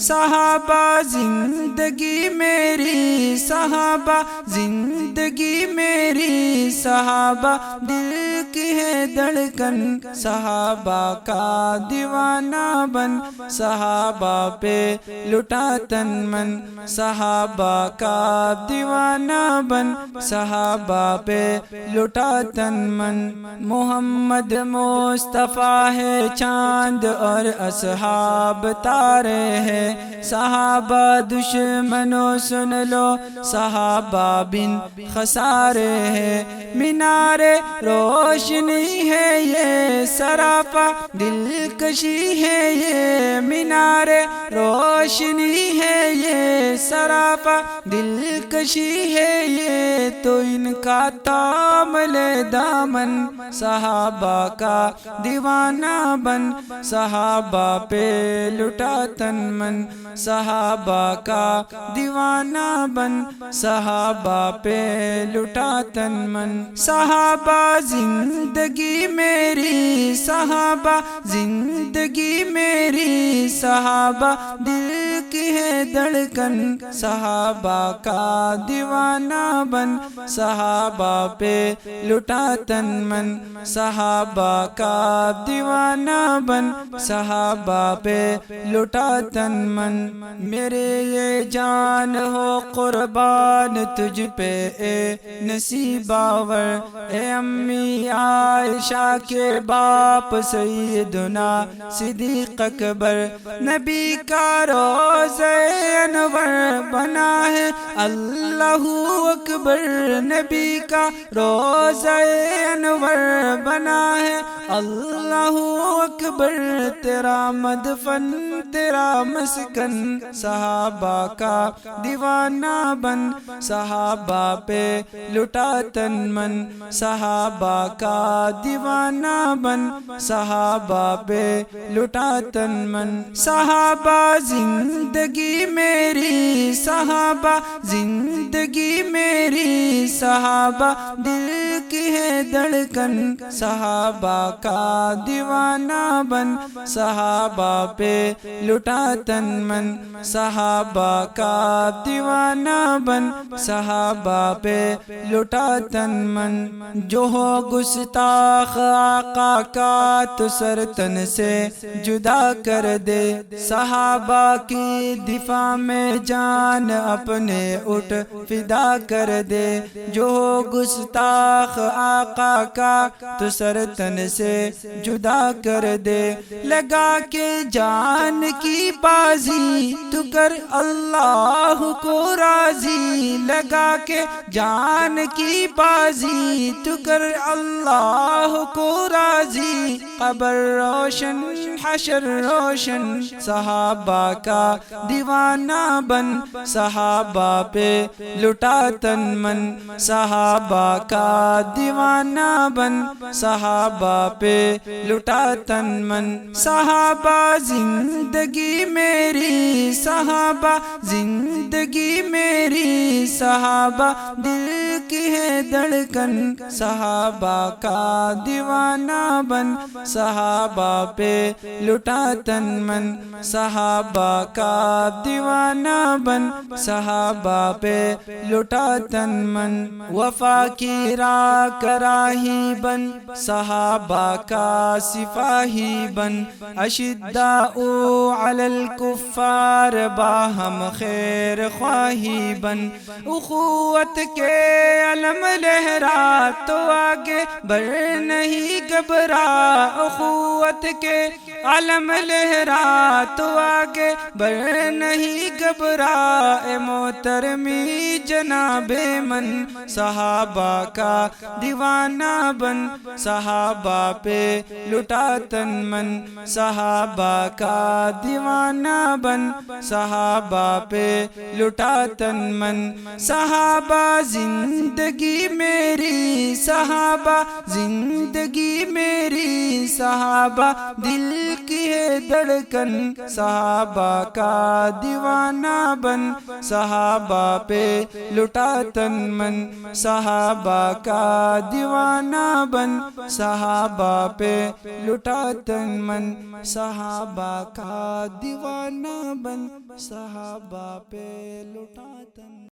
صحابہ زندگی میری، صحابہ زندگی میری، صحابہ دل کی ہے دھڑکن، صحابہ کا دیوانہ بن، صحابہ پہ لٹا تن من، صحابہ کا دیوانہ بن، صحابہ پہ لٹا تن من۔ محمد مصطفیٰ ہے چاند اور اصحاب تارے ہیں، صحابہ دشمنوں سن لو صحابہ بن خسارے ہیں، مینار روشنی ہے یہ سراپا دلکشی ہے یہ، مینار روشنی ہے یہ سراپا دلکشی ہے یہ، تو ان کا تامل دامن، صحابہ کا دیوانہ بن، صحابہ پہ لٹا تن من، صحابہ کا دیوانہ بن، صحابہ پہ لٹا تن من۔ صحابہ زندگی میری، صحابہ زندگی میری، صحابہ دل کی ہے دھڑکن، صحابہ کا دیوانہ بن، صحابہ پہ لٹا تن من، صحابہ کا دیوانہ بن، صحابہ پہ لٹا تن من۔ میرے یہ جان ہو قربان تجھ پہ اے نصیب آور، اے امی عائشہ کے باپ سیدنا صدیق اکبر، نبی کا روضہ انور بنا ہے اللہ اکبر، نبی کا روضہ انور بنا ہے اللہ اکبر، تیرا مدفن تیرا مسکن، صحابہ کا دیوانہ بن، صحابہ پہ لٹا تن من، صحابہ کا دیوانہ بن، صحابہ پہ لٹا تن من۔ صحابہ زندگی میری، صحابہ زندگی میری، صحابہ دل کی ہے دھڑکن، صحابہ کا دیوانہ بن، صحابہ پہ لٹا تن من، صحابہ کا دیوانہ بن، صحابہ پہ لٹا تن من۔ جو ہو گستاخ آقا کا تو سر تن سے جدا کر دے، صحابہ کی دفاع میں جان اپنے اٹھ فدا کر دے، جو ہو گستاخ آقا کا تو سر تن سے جدا کر دے، لگا کے جان کی بازی تو کر اللہ کو راضی، لگا کے جان کی بازی تو کر اللہ کو راضی، قبر روشن حشر روشن، صحابہ کا دیوانہ بن، صحابہ پہ لٹا تن من، صحابہ کا دیوانہ بن، صحابہ پہ لٹا تن من۔ صحابہ زندگی میری، صحابہ زندگی میری، صحابہ دل کی ہے دھڑکن، صحابہ کا دیوانہ بن، صحابہ پہ لٹا تن من، صحابہ کا دیوانہ بن، صحابہ پہ لٹا تن من۔ وفا کی راہ راہی بن، صحابہ کا سپاہی بن، اشداء علی الکفار باہم خیر خواہی بن، اخوت کے علم لہرا تو آگے بڑھ نہیں گھبرا، اخوت کے علم لہرا تو آگے بڑھ نہیں گھبرا، اے محترمی جناب من، صحابہ کا دیوانہ بن، صحابہ پہ لٹا تن من، صحابہ کا دیوانہ بن، صحابہ پہ لٹا تن من۔ صحابہ زندگی میری، صحابہ زندگی میری، صحابہ دل کی ہے دھڑکن، صحابہ کا دیوانہ بن، صحابہ پہ لٹا تن من، صحابہ کا دیوانہ بن، صحابہ پہ لٹا تن من، صحابہ کا دیوانہ بن۔ صحابہ پہ لٹا تن